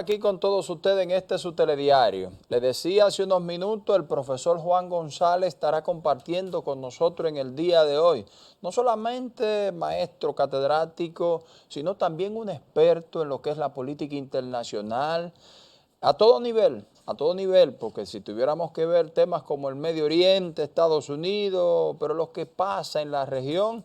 aquí con todos ustedes en este su telediario. Les decía hace unos minutos, el profesor Juan González estará compartiendo con nosotros en el día de hoy. No solamente maestro catedrático, sino también un experto en lo que es la política internacional, a todo nivel, porque si tuviéramos que ver temas como el Medio Oriente, Estados Unidos, pero lo que pasa en la región,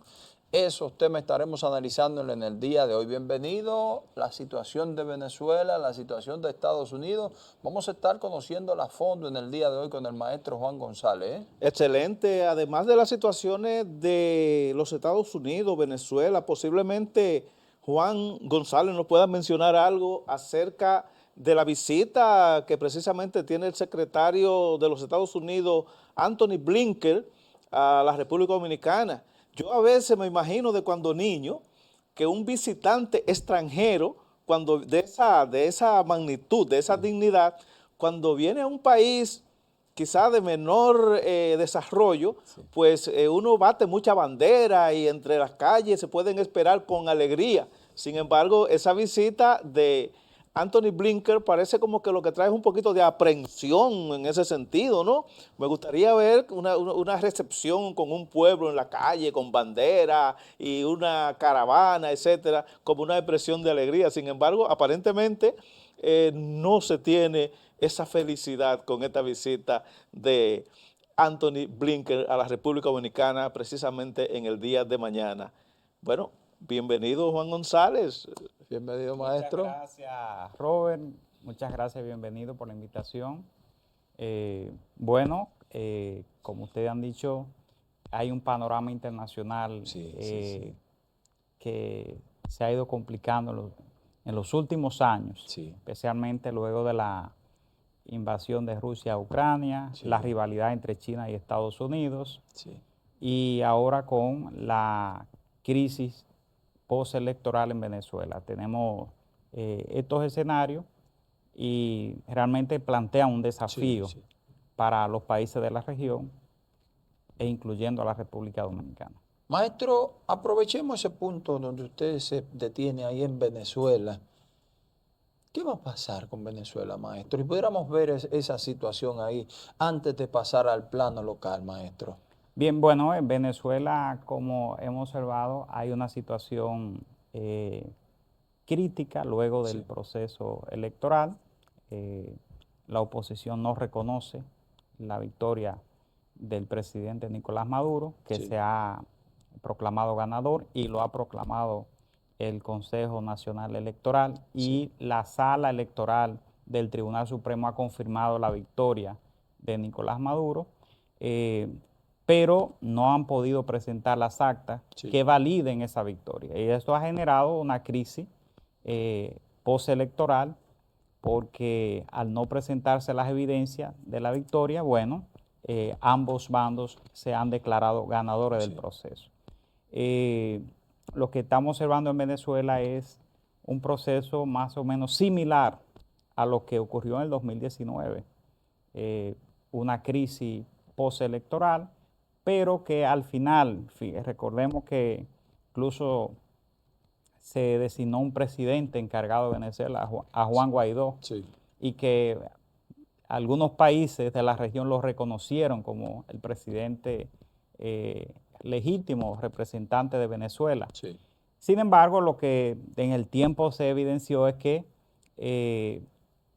esos temas estaremos analizándolo en el día de hoy. Bienvenido, la situación de Venezuela, la situación de Estados Unidos. Vamos a estar conociéndola a fondo en el día de hoy con el maestro Juan González. Excelente, además de las situaciones de los Estados Unidos, Venezuela, posiblemente Juan González nos pueda mencionar algo acerca de la visita que precisamente tiene el secretario de los Estados Unidos, Anthony Blinken, a la República Dominicana. Yo a veces me imagino de cuando niño que un visitante extranjero, cuando de esa magnitud, de esa dignidad, cuando viene a un país quizás de menor desarrollo, pues uno bate mucha bandera y entre las calles se pueden esperar con alegría. Sin embargo, esa visita de Anthony Blinken parece como que lo que trae es un poquito de aprehensión en ese sentido, ¿no? Me gustaría ver una recepción con un pueblo en la calle, con bandera y una caravana, etcétera, como una expresión de alegría. Sin embargo, aparentemente no se tiene esa felicidad con esta visita de Anthony Blinken a la República Dominicana precisamente en el día de mañana. Bueno, bienvenido Juan González. Bienvenido, maestro. Muchas gracias, Robert. Muchas gracias, bienvenido por la invitación. Como ustedes han dicho, hay un panorama internacional que se ha ido complicando en los últimos años, especialmente luego de la invasión de Rusia a Ucrania, la rivalidad entre China y Estados Unidos, y ahora con la crisis postelectoral en Venezuela. Tenemos estos escenarios y realmente plantean un desafío para los países de la región e incluyendo a la República Dominicana. Maestro, aprovechemos ese punto donde usted se detiene ahí en Venezuela. ¿Qué va a pasar con Venezuela, maestro? Y pudiéramos ver esa situación ahí antes de pasar al plano local, maestro. Bien, bueno, en Venezuela, como hemos observado, hay una situación crítica luego del proceso electoral. La oposición no reconoce la victoria del presidente Nicolás Maduro, que se ha proclamado ganador y lo ha proclamado el Consejo Nacional Electoral y la Sala Electoral del Tribunal Supremo ha confirmado la victoria de Nicolás Maduro, pero no han podido presentar las actas que validen esa victoria. Y esto ha generado una crisis postelectoral porque al no presentarse las evidencias de la victoria, bueno, ambos bandos se han declarado ganadores del proceso. Lo que estamos observando en Venezuela es un proceso más o menos similar a lo que ocurrió en el 2019, una crisis postelectoral, pero que al final, recordemos que incluso se designó un presidente encargado de Venezuela, a Juan Guaidó, y que algunos países de la región lo reconocieron como el presidente legítimo representante de Venezuela. Sin embargo, lo que en el tiempo se evidenció es que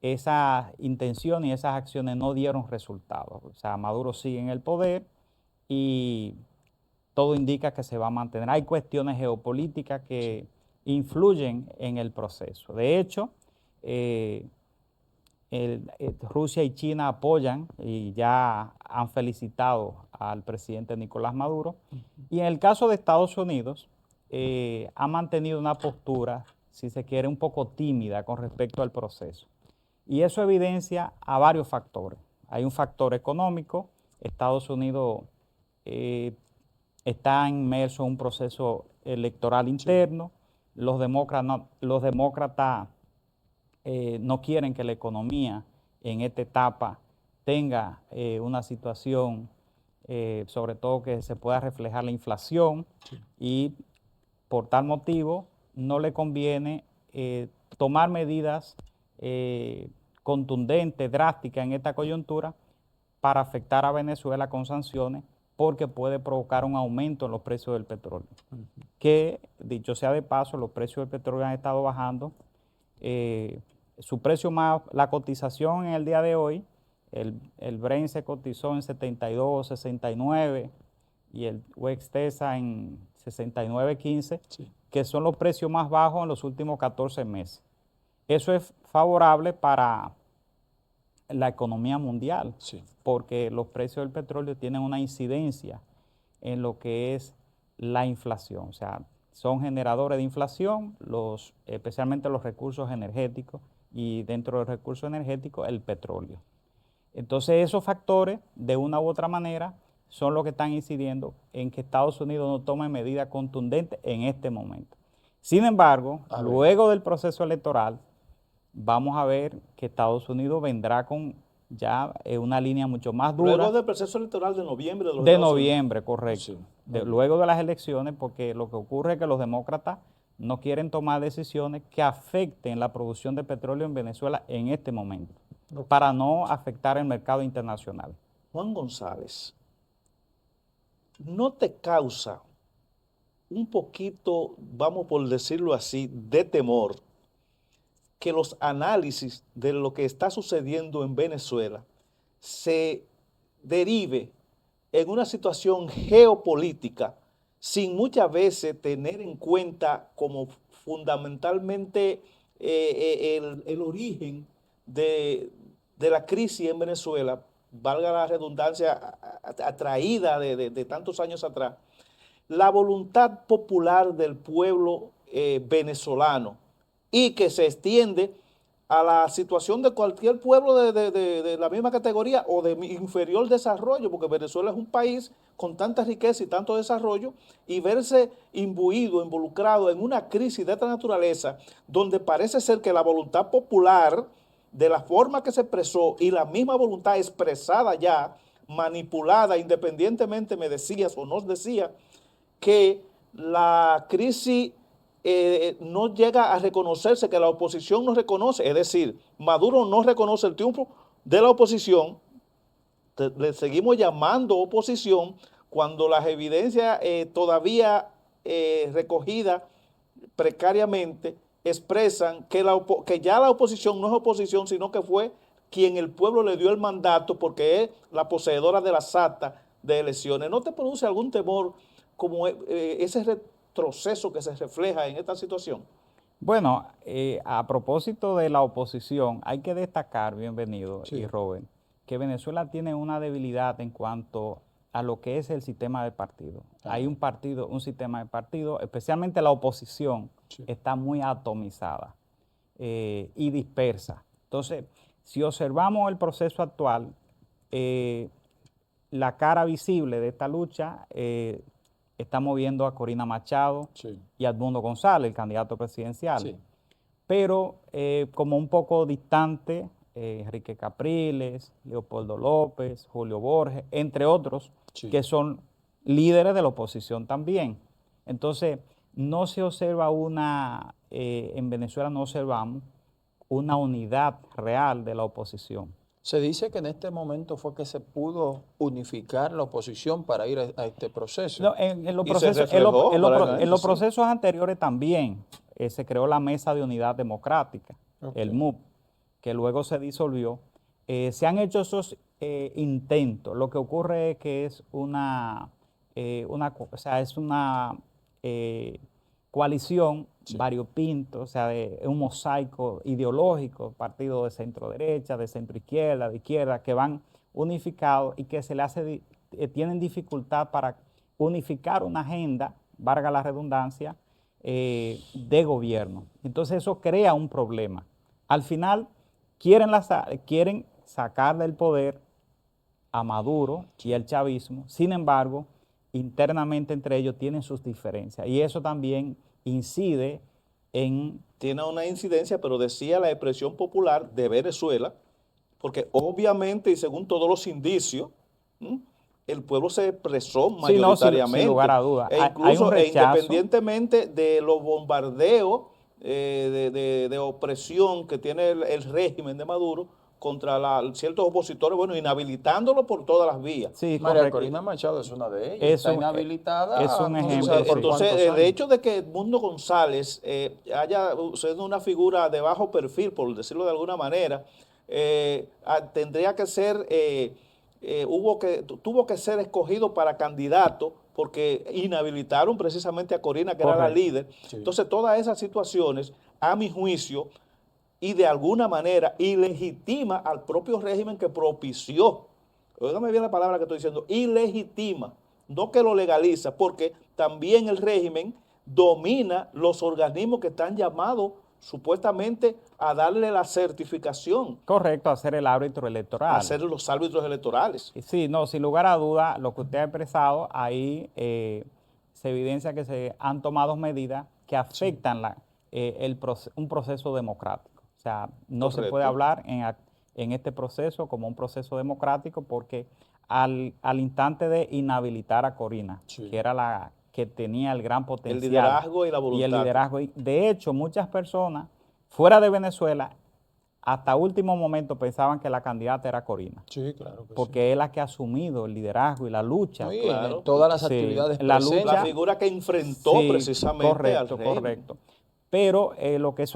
esas intenciones y esas acciones no dieron resultados. O sea, Maduro sigue en el poder y todo indica que se va a mantener. Hay cuestiones geopolíticas que influyen en el proceso. De hecho, Rusia y China apoyan y ya han felicitado al presidente Nicolás Maduro. Y en el caso de Estados Unidos, ha mantenido una postura, si se quiere, un poco tímida con respecto al proceso. Y eso evidencia a varios factores. Hay un factor económico. Estados Unidos está inmerso en un proceso electoral interno. Los demócratas no quieren que la economía en esta etapa tenga una situación, sobre todo que se pueda reflejar la inflación, y por tal motivo no le conviene tomar medidas contundente, drástica en esta coyuntura para afectar a Venezuela con sanciones, porque puede provocar un aumento en los precios del petróleo. Que, dicho sea de paso, los precios del petróleo han estado bajando. Su precio más, la cotización en el día de hoy, el Brent se cotizó en 72, 69 y el West Texas en 69.15, Sí. que son los precios más bajos en los últimos 14 meses. Eso es favorable para la economía mundial, Sí. porque los precios del petróleo tienen una incidencia en lo que es la inflación. O sea, son generadores de inflación, especialmente los recursos energéticos, y dentro de los recursos energéticos, el petróleo. Entonces, esos factores, de una u otra manera, son los que están incidiendo en que Estados Unidos no tome medidas contundentes en este momento. Sin embargo, luego del proceso electoral, vamos a ver que Estados Unidos vendrá con ya una línea mucho más dura. Luego del proceso electoral de noviembre. De noviembre, correcto. Sí. Luego de las elecciones, porque lo que ocurre es que los demócratas no quieren tomar decisiones que afecten la producción de petróleo en Venezuela en este momento, para no afectar el mercado internacional. Juan González, ¿no te causa un poquito, vamos por decirlo así, de temor que los análisis de lo que está sucediendo en Venezuela se derive en una situación geopolítica sin muchas veces tener en cuenta como fundamentalmente el origen de la crisis en Venezuela, valga la redundancia, atraída de tantos años atrás, la voluntad popular del pueblo venezolano, y que se extiende a la situación de cualquier pueblo de la misma categoría o de inferior desarrollo, porque Venezuela es un país con tanta riqueza y tanto desarrollo, y verse imbuido, involucrado en una crisis de esta naturaleza, donde parece ser que la voluntad popular, de la forma que se expresó, y la misma voluntad expresada ya, manipulada, independientemente me decías o nos decía, que la crisis no llega a reconocerse, que la oposición no reconoce, es decir, Maduro no reconoce el triunfo de la oposición, le seguimos llamando oposición cuando las evidencias todavía recogidas precariamente expresan que ya la oposición no es oposición, sino que fue quien el pueblo le dio el mandato porque es la poseedora de las actas de elecciones. ¿No te produce algún temor como ese retroceso que se refleja en esta situación? Bueno, a propósito de la oposición, hay que destacar, bienvenido, Sí. y Robert, que Venezuela tiene una debilidad en cuanto a lo que es el sistema de partido. Hay un sistema de partido, especialmente la oposición, Sí. está muy atomizada y dispersa. Entonces, si observamos el proceso actual, la cara visible de esta lucha está moviendo a Corina Machado Sí. y a Edmundo González, el candidato presidencial. Sí. Pero como un poco distante, Enrique Capriles, Leopoldo López, Julio Borges, entre otros, Sí. que son líderes de la oposición también. Entonces, no se observa en Venezuela no observamos una unidad real de la oposición. Se dice que en este momento fue que se pudo unificar la oposición para ir a este proceso. No, en los Y se procesos, reflejó, en los sí. procesos anteriores también se creó la Mesa de Unidad Democrática, el MUD, que luego se disolvió. Se han hecho esos intentos. Lo que ocurre es que es una coalición variopinto, o sea, un mosaico ideológico, partidos de centro derecha, de centro izquierda, de izquierda, que van unificados y que tienen dificultad para unificar una agenda, valga la redundancia, de gobierno. Entonces eso crea un problema. Al final quieren sacar del poder a Maduro y el chavismo, sin embargo, internamente entre ellos tienen sus diferencias y eso también incide en... Tiene una incidencia, pero decía la expresión popular de Venezuela, porque obviamente y según todos los indicios, el pueblo se expresó mayoritariamente. Sin lugar a dudas. E Hay incluso un rechazo. independientemente de los bombardeos de opresión que tiene el régimen de Maduro contra ciertos opositores, bueno, inhabilitándolo por todas las vías. Sí, María correcto. Corina Machado es una de ellas, Es está un- inhabilitada es un no se ejemplo, sabe por sí. Entonces, cuántos el años. hecho de que Edmundo González haya sido una figura de bajo perfil, por decirlo de alguna manera, tendría que ser, tuvo que ser escogido para candidato porque inhabilitaron precisamente a Corina, que era la Correcto. líder. Sí. Entonces, todas esas situaciones, a mi juicio, y de alguna manera ilegitima al propio régimen que propició, óigame bien la palabra que estoy diciendo, ilegitima, no que lo legaliza, porque también el régimen domina los organismos que están llamados supuestamente a darle la certificación, Correcto, hacer el árbitro a electoral. ser los árbitros electorales. Y sí, no, sin lugar a duda, lo que usted ha expresado, ahí se evidencia que se han tomado medidas que afectan un proceso democrático. O sea, no se puede Correcto. hablar en este proceso como un proceso democrático porque al instante de inhabilitar a Corina, Sí. que era la que tenía el gran El potencial liderazgo y la y el voluntad. liderazgo, de hecho, muchas personas fuera de Venezuela hasta último momento pensaban que la candidata era Corina, Sí, claro que sí. porque es la que ha asumido el liderazgo y la lucha. No, y Claro. en todas las Sí, actividades la presentes. La lucha, figura que enfrentó sí, precisamente al correcto, régimen. correcto. Pero lo que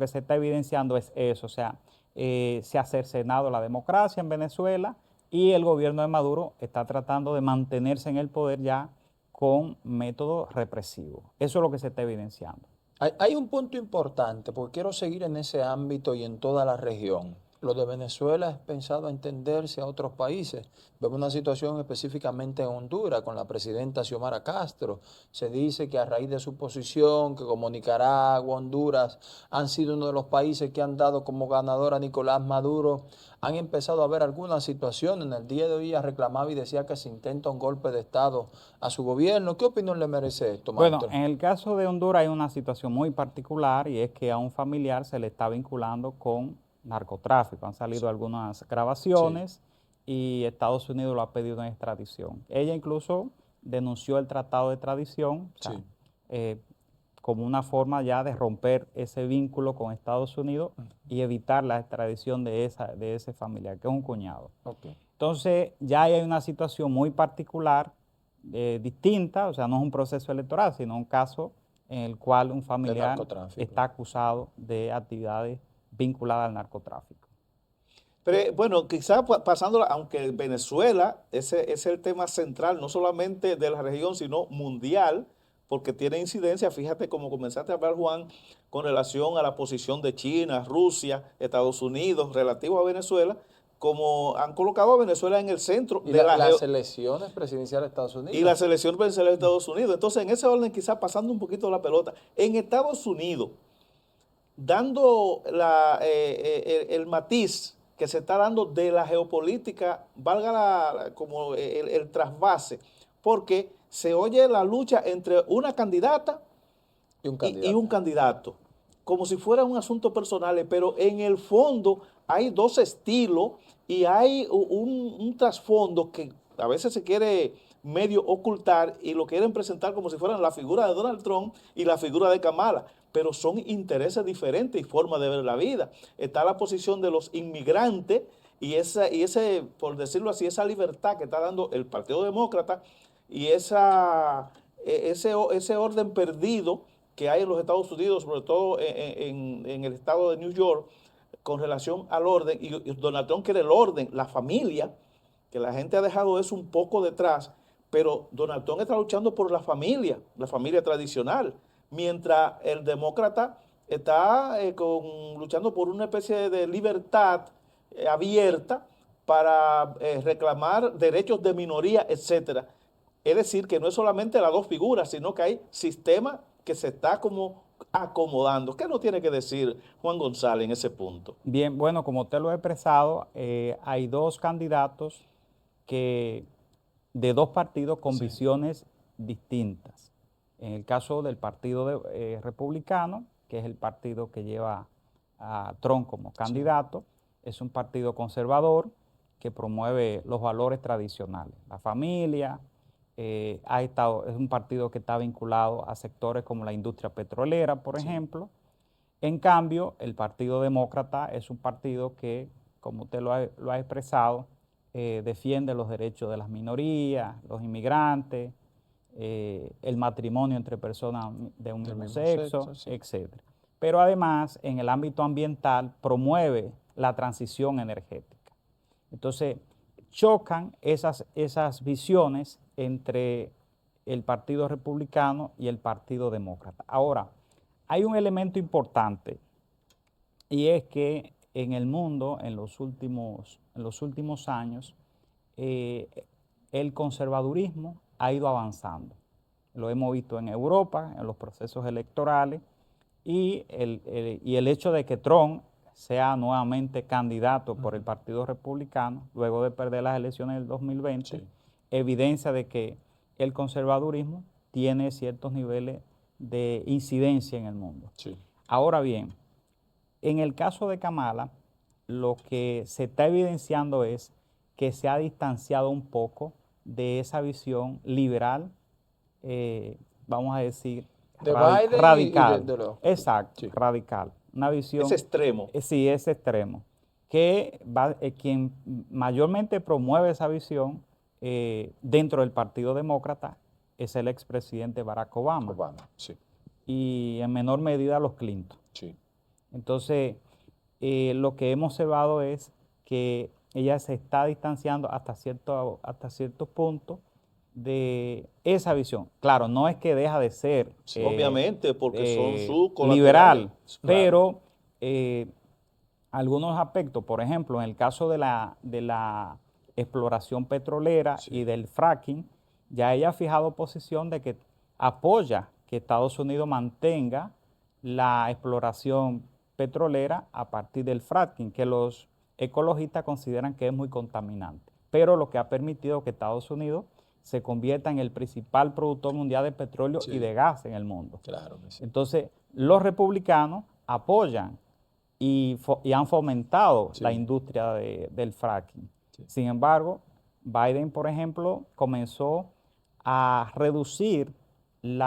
se está evidenciando es eso, o sea, se ha cercenado la democracia en Venezuela y el gobierno de Maduro está tratando de mantenerse en el poder ya con métodos represivos. Eso es lo que se está evidenciando. Hay un punto importante, porque quiero seguir en ese ámbito y en toda la región. Lo de Venezuela es pensado a entenderse a otros países. Vemos una situación específicamente en Honduras con la presidenta Xiomara Castro. Se dice que a raíz de su posición, que como Nicaragua, Honduras han sido uno de los países que han dado como ganador a Nicolás Maduro, han empezado a haber algunas situaciones. En el día de hoy ella reclamaba y decía que se intenta un golpe de Estado a su gobierno. ¿Qué opinión le merece esto, Bueno, maestro? en el caso de Honduras hay una situación muy particular y es que a un familiar se le está vinculando con narcotráfico. Han salido algunas grabaciones y Estados Unidos lo ha pedido en extradición. Ella incluso denunció el tratado de extradición, o sea, Sí. como una forma ya de romper ese vínculo con Estados Unidos y evitar la extradición de ese familiar, que es un cuñado. Ok. Entonces, ya hay una situación muy particular, distinta, o sea, no es un proceso electoral, sino un caso en el cual un familiar narcotráfico. está acusado de actividades vinculadas al narcotráfico. Pero bueno, quizás pasando, aunque Venezuela, ese es el tema central, no solamente de la región, sino mundial, porque tiene incidencia, fíjate como comenzaste a hablar, Juan, con relación a la posición de China, Rusia, Estados Unidos, relativo a Venezuela, como han colocado a Venezuela en el centro Y de las elecciones presidenciales de Estados Unidos. y la selección presidencial de Estados Unidos. Entonces, en ese orden, quizás pasando un poquito la pelota, en Estados Unidos, dando el matiz que se está dando de la geopolítica, valga como el trasvase, porque se oye la lucha entre una candidata Y un y candidato. un candidato, como si fuera un asunto personal, pero en el fondo hay dos estilos y hay un trasfondo que a veces se quiere medio ocultar y lo quieren presentar como si fueran la figura de Donald Trump y la figura de Kamala, pero son intereses diferentes y formas de ver la vida. Está la posición de los inmigrantes y ese, por decirlo así, esa libertad que está dando el Partido Demócrata y ese orden perdido que hay en los Estados Unidos, sobre todo en el estado de New York, con relación al orden, y Donald Trump quiere el orden, la familia, que la gente ha dejado eso un poco detrás, pero Donald Trump está luchando por la familia tradicional, mientras el demócrata está luchando por una especie de libertad abierta para reclamar derechos de minoría, etcétera. Es decir, que no es solamente las dos figuras, sino que hay sistemas que se está como acomodando. ¿Qué nos tiene que decir Juan González en ese punto? Bien, bueno, como usted lo ha expresado, hay dos candidatos de dos partidos con visiones distintas. En el caso del Partido Republicano, que es el partido que lleva a Trump como candidato, es un partido conservador que promueve los valores tradicionales, la familia. Es un partido que está vinculado a sectores como la industria petrolera, por ejemplo, En cambio, el Partido Demócrata es un partido que, como usted lo ha expresado, defiende los derechos de las minorías, los inmigrantes, el matrimonio entre personas de un mismo sexo, sí. etc. Pero además, en el ámbito ambiental, promueve la transición energética. Entonces, chocan esas visiones entre el Partido Republicano y el Partido Demócrata. Ahora, hay un elemento importante y es que en el mundo, en los últimos años, el conservadurismo ha ido avanzando. Lo hemos visto en Europa, en los procesos electorales, y el hecho de que Trump sea nuevamente candidato por el Partido Republicano, luego de perder las elecciones del 2020, Sí. evidencia de que el conservadurismo tiene ciertos niveles de incidencia en el mundo. Sí. Ahora bien, en el caso de Kamala, lo que se está evidenciando es que se ha distanciado un poco de esa visión liberal, vamos a decir, De Biden y radical. de los... Exacto, Sí. radical. Una visión... Es extremo. Sí, es extremo. Que quien mayormente promueve esa visión dentro del Partido Demócrata es el expresidente Barack Obama. Obama, sí. Y en menor medida los Clinton. Sí. Entonces, lo que hemos observado es que ella se está distanciando hasta cierto punto de esa visión. Claro, no es que deja de ser Obviamente, porque son sus colaterales. liberal, Claro. pero algunos aspectos, por ejemplo, en el caso de la exploración petrolera y del fracking, ya ella ha fijado posición de que apoya que Estados Unidos mantenga la exploración petrolera a partir del fracking, que los ecologistas consideran que es muy contaminante, pero lo que ha permitido que Estados Unidos se convierta en el principal productor mundial de petróleo y de gas en el mundo. Claro que sí. Entonces, los republicanos apoyan y han fomentado la industria del fracking. Sí. Sin embargo, Biden, por ejemplo, comenzó a reducir el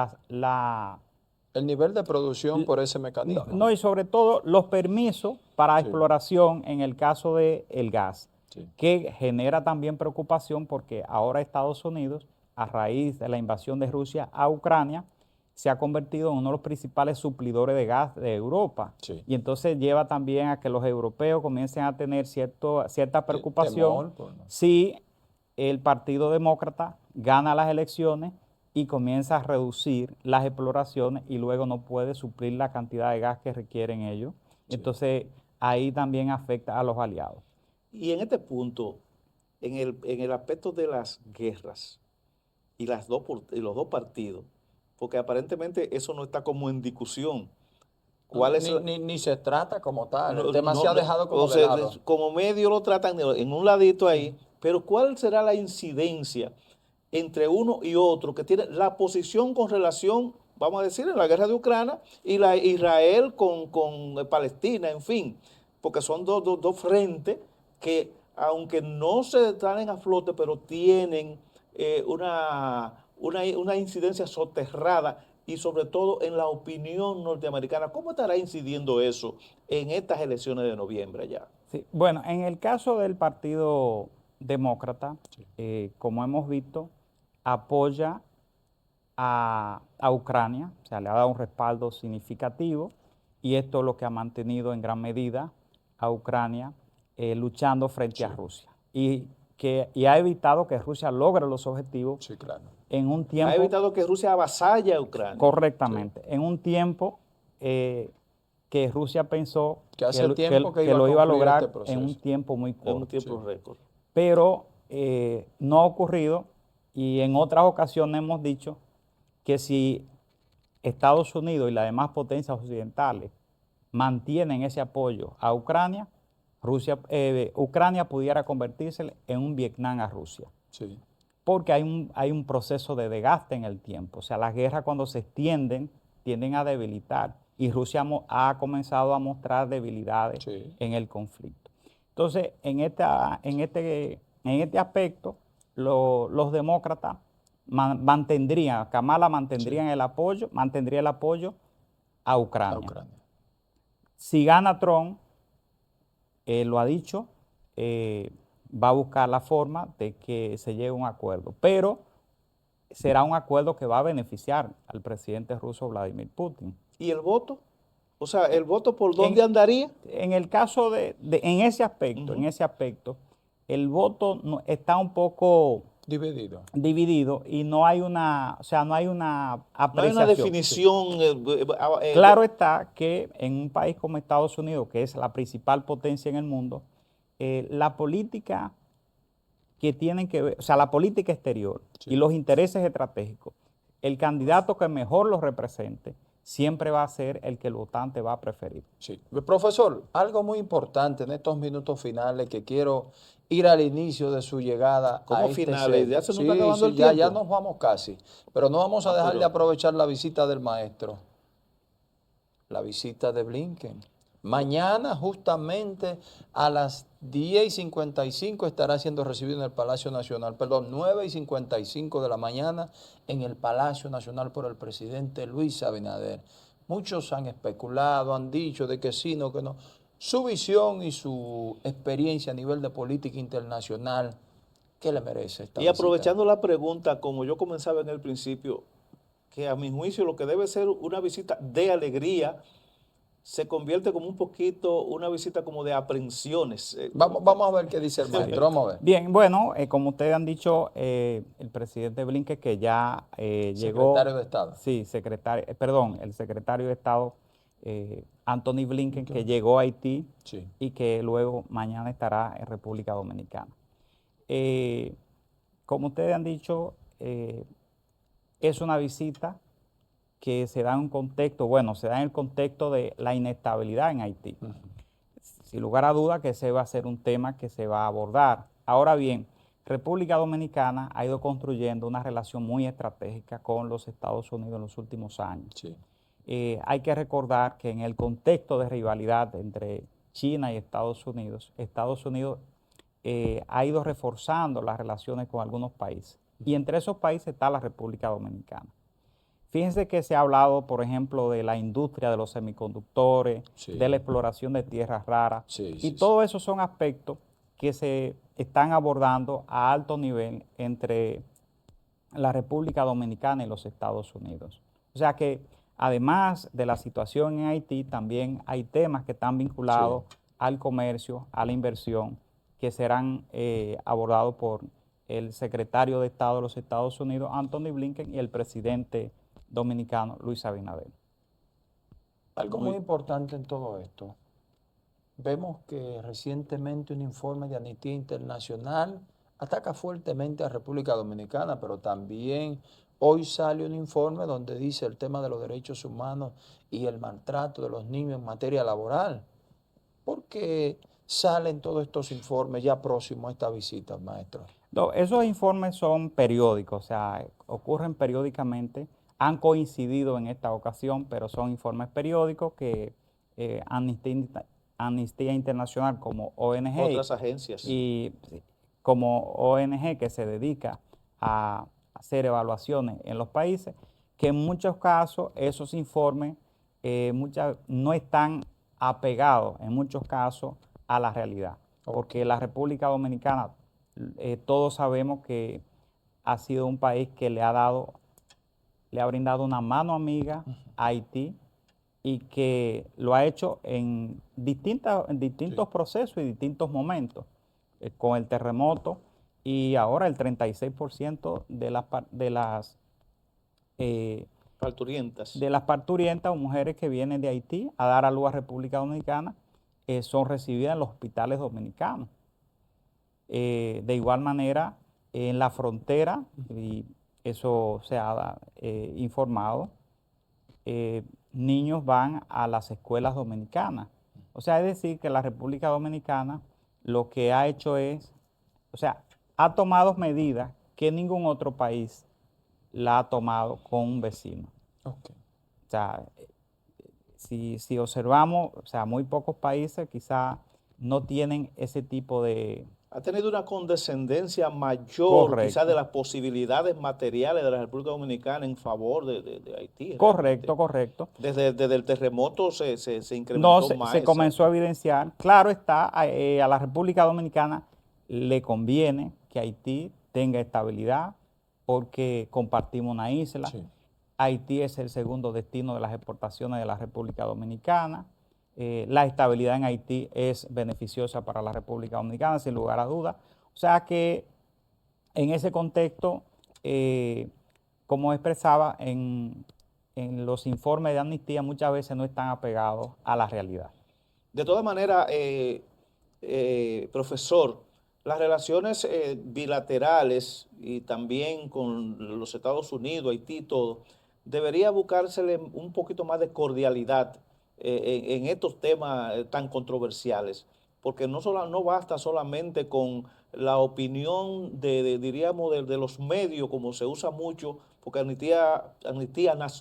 nivel de producción por ese mecanismo. No, y sobre todo los permisos para exploración en el caso del gas, que genera también preocupación porque ahora Estados Unidos, a raíz de la invasión de Rusia a Ucrania, se ha convertido en uno de los principales suplidores de gas de Europa. Sí. Y entonces lleva también a que los europeos comiencen a tener cierta preocupación si el Partido Demócrata gana las elecciones y comienza a reducir las exploraciones y luego no puede suplir la cantidad de gas que requieren ellos. Sí. Entonces, ahí también afecta a los aliados. Y en este punto, en el aspecto de las guerras y los dos partidos, porque aparentemente eso no está como en discusión. Ni se trata como tal, el tema se ha dejado como de lado. Como medio lo tratan en un ladito ahí, pero ¿cuál será la incidencia entre uno y otro que tiene la posición con relación, vamos a decir, en la guerra de Ucrania y la Israel con Palestina, en fin? Porque son dos frentes que, aunque no se traen a flote, pero tienen una incidencia soterrada y sobre todo en la opinión norteamericana. ¿Cómo estará incidiendo eso en estas elecciones de noviembre ya? Sí, bueno, en el caso del Partido Demócrata, como hemos visto, apoya a Ucrania, o sea, le ha dado un respaldo significativo y esto es lo que ha mantenido en gran medida a Ucrania luchando frente a Rusia y ha evitado que Rusia logre los objetivos en un tiempo... Ha evitado que Rusia avasalle a Ucrania. Correctamente, en un tiempo que Rusia pensó que lo iba a lograr en un tiempo muy corto. En un tiempo récord. Pero no ha ocurrido y en otras ocasiones hemos dicho que si Estados Unidos y las demás potencias occidentales mantienen ese apoyo a Ucrania, Ucrania pudiera convertirse en un Vietnam a Rusia. Sí. Porque hay un proceso de desgaste en el tiempo. O sea, las guerras cuando se extienden tienden a debilitar y Rusia ha comenzado a mostrar debilidades en el conflicto. Entonces, en este aspecto, los demócratas Kamala mantendría el apoyo a Ucrania. Si gana Trump, lo ha dicho, va a buscar la forma de que se llegue a un acuerdo, pero será un acuerdo que va a beneficiar al presidente ruso Vladimir Putin. ¿Y el voto? O sea, ¿el voto por En, dónde andaría? en el caso en ese aspecto, el voto está un poco dividido y no hay una, o sea, no hay una No hay una apreciación. definición. Claro está que en un país como Estados Unidos, que es la principal potencia en el mundo, la política que tienen que ver, o sea, la política exterior y los intereses estratégicos, el candidato que mejor los represente siempre va a ser el que el votante va a preferir. Sí. Profesor, algo muy importante en estos minutos finales que quiero ir al inicio de su llegada ¿Cómo a este finales? set. ¿Ya se nos está acabando el Ya tiempo? nos vamos casi, pero no vamos a dejar de pero- aprovechar la visita del maestro, la visita de Blinken. Mañana justamente a las 10:55 estará siendo recibido en el Palacio Nacional, perdón, 9:55 de la mañana en el Palacio Nacional por el presidente Luis Abinader. Muchos han especulado, han dicho de que sí, no, que no. Su visión y su experiencia a nivel de política internacional, ¿qué le merece esta Y visita? aprovechando la pregunta, como yo comenzaba en el principio, que a mi juicio lo que debe ser una visita de alegría se convierte como un poquito una visita como de aprensiones. Vamos a ver qué dice el maestro, vamos a ver. Bien, bueno, como ustedes han dicho, el presidente Blinken que ya llegó. Secretario de Estado. Sí, el secretario de Estado, Anthony Blinken, que llegó a Haití Sí. y que luego mañana estará en República Dominicana. Como ustedes han dicho, es una visita que se da en un contexto, bueno, se da en el contexto de la inestabilidad en Haití. Sin lugar a duda que ese va a ser un tema que se va a abordar. Ahora bien, República Dominicana ha ido construyendo una relación muy estratégica con los Estados Unidos en los últimos años. Sí. Hay que recordar que en el contexto de rivalidad entre China y Estados Unidos ha ido reforzando las relaciones con algunos países. Y entre esos países está la República Dominicana. Fíjense que se ha hablado, por ejemplo, de la industria de los semiconductores, Sí. de la exploración de tierras raras, Sí, todo eso son aspectos que se están abordando a alto nivel entre la República Dominicana y los Estados Unidos. O sea que además de la situación en Haití, también hay temas que están vinculados al comercio, a la inversión, que serán abordados por el secretario de Estado de los Estados Unidos, Anthony Blinken, y el presidente dominicano, Luis Abinader. Algo muy importante en todo esto. Vemos que recientemente un informe de Amnistía Internacional ataca fuertemente a República Dominicana, pero también hoy sale un informe donde dice el tema de los derechos humanos y el maltrato de los niños en materia laboral. ¿Por qué salen todos estos informes ya próximos a esta visita, maestro? No, esos informes son periódicos, o sea, ocurren periódicamente, han coincidido en esta ocasión, pero son informes periódicos que Amnistía Internacional como ONG Otras agencias. y como ONG que se dedica a hacer evaluaciones en los países, que en muchos casos esos informes no están apegados en muchos casos a la realidad, porque la República Dominicana, todos sabemos que ha sido un país que le ha brindado una mano amiga a Haití y que lo ha hecho en distintos procesos y distintos momentos, con el terremoto y ahora el 36% Parturientas. de las parturientas o mujeres que vienen de Haití a dar a luz a República Dominicana son recibidas en los hospitales dominicanos. De igual manera, en la frontera, y eso se ha informado, niños van a las escuelas dominicanas. O sea, es decir, que la República Dominicana lo que ha hecho es, o sea, ha tomado medidas que ningún otro país la ha tomado con un vecino. Okay. O sea, si observamos, o sea, muy pocos países quizá no tienen ese tipo de ha tenido una condescendencia mayor, Correcto. quizás de las posibilidades materiales de la República Dominicana en favor de Haití. Correcto, Realmente. correcto. Desde el terremoto se No, incrementó más. se comenzó a evidenciar. Claro está, a la República Dominicana le conviene que Haití tenga estabilidad porque compartimos una isla. Sí. Haití es el segundo destino de las exportaciones de la República Dominicana. La estabilidad en Haití es beneficiosa para la República Dominicana, sin lugar a dudas. O sea que en ese contexto, como expresaba en los informes de amnistía, muchas veces no están apegados a la realidad. De todas maneras, profesor, las relaciones bilaterales y también con los Estados Unidos, Haití y todo, debería buscársele un poquito más de cordialidad en estos temas tan controversiales, porque no basta solamente con la opinión diríamos, de los medios, como se usa mucho, porque Amnistía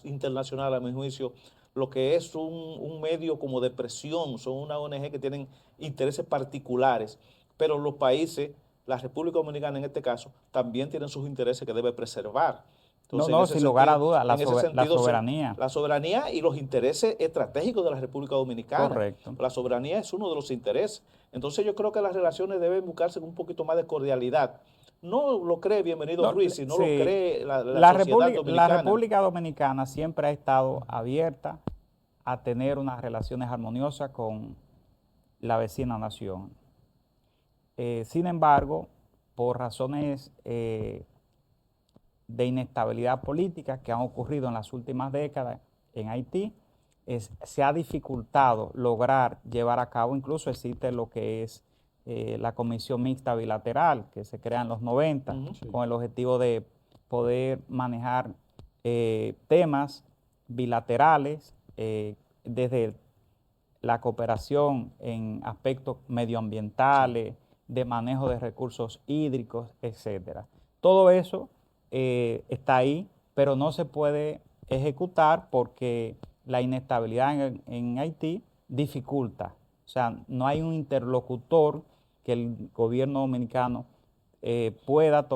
Internacional, a mi juicio, lo que es un medio como de presión, son una ONG que tienen intereses particulares, pero los países, la República Dominicana en este caso, también tienen sus intereses que debe preservar. Entonces, No, sin lugar a dudas, la son soberanía. la soberanía y los intereses estratégicos de la República Dominicana. Correcto. La soberanía es uno de los intereses. Entonces yo creo que las relaciones deben buscarse un poquito más de cordialidad. No lo cree Bienvenido No, Ruiz, sino sí. lo cree la sociedad dominicana. La República Dominicana siempre ha estado abierta a tener unas relaciones armoniosas con la vecina nación. Sin embargo, por razones de inestabilidad política que han ocurrido en las últimas décadas en Haití, se ha dificultado lograr llevar a cabo, incluso existe lo que es la Comisión Mixta Bilateral, que se crea en los 90, con el objetivo de poder manejar temas bilaterales desde la cooperación en aspectos medioambientales, de manejo de recursos hídricos, etcétera. Todo eso está ahí, pero no se puede ejecutar porque la inestabilidad en Haití dificulta. O sea, no hay un interlocutor que el gobierno dominicano pueda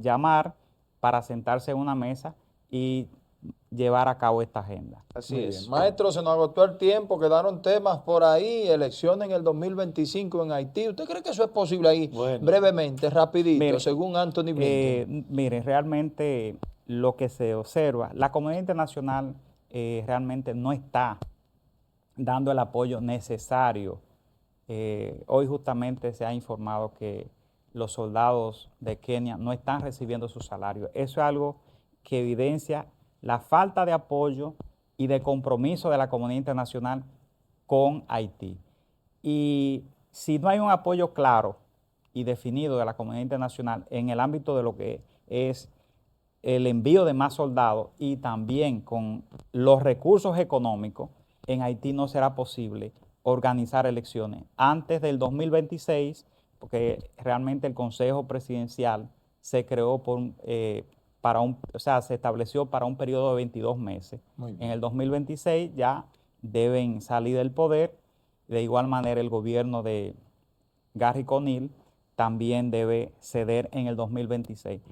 llamar para sentarse en una mesa y llevar a cabo esta agenda. Así Muy es. bien. Maestro, se nos agotó el tiempo, quedaron temas por ahí, elecciones en el 2025 en Haití. ¿Usted cree que eso es posible ahí? Bueno. Brevemente, rapidito, Mire, según Anthony Blinken. Mire, realmente lo que se observa, la comunidad internacional realmente no está dando el apoyo necesario. Hoy justamente se ha informado que los soldados de Kenia no están recibiendo su salario. Eso es algo que evidencia la falta de apoyo y de compromiso de la comunidad internacional con Haití. Y si no hay un apoyo claro y definido de la comunidad internacional en el ámbito de lo que es el envío de más soldados y también con los recursos económicos, en Haití no será posible organizar elecciones antes del 2026, porque realmente el Consejo Presidencial se creó se estableció para un periodo de 22 meses. En el 2026 ya deben salir del poder. De igual manera, el gobierno de Gary Conil también debe ceder en el 2026.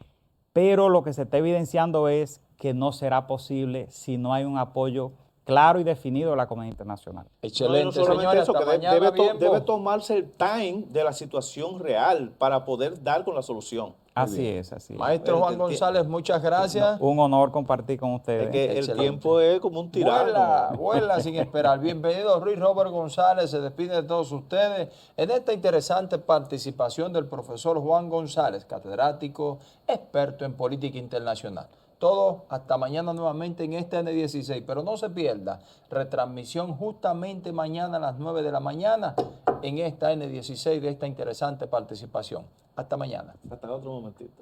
Pero lo que se está evidenciando es que no será posible si no hay un apoyo claro y definido de la comunidad internacional. Excelente, no solamente señores, eso, hasta que mañana, debe tomarse el time de la situación real para poder dar con la solución. Así es. Maestro Juan González, muchas gracias. Un honor compartir con ustedes. Es que el Excelente. tiempo es como un tirano. Vuela sin esperar. Bienvenido, Ruiz Robert González, se despide de todos ustedes en esta interesante participación del profesor Juan González, catedrático, experto en política internacional. Todo hasta mañana nuevamente en este N16, pero no se pierda, retransmisión justamente mañana a las 9 de la mañana en esta N16 de esta interesante participación. Hasta mañana. Hasta otro momentito.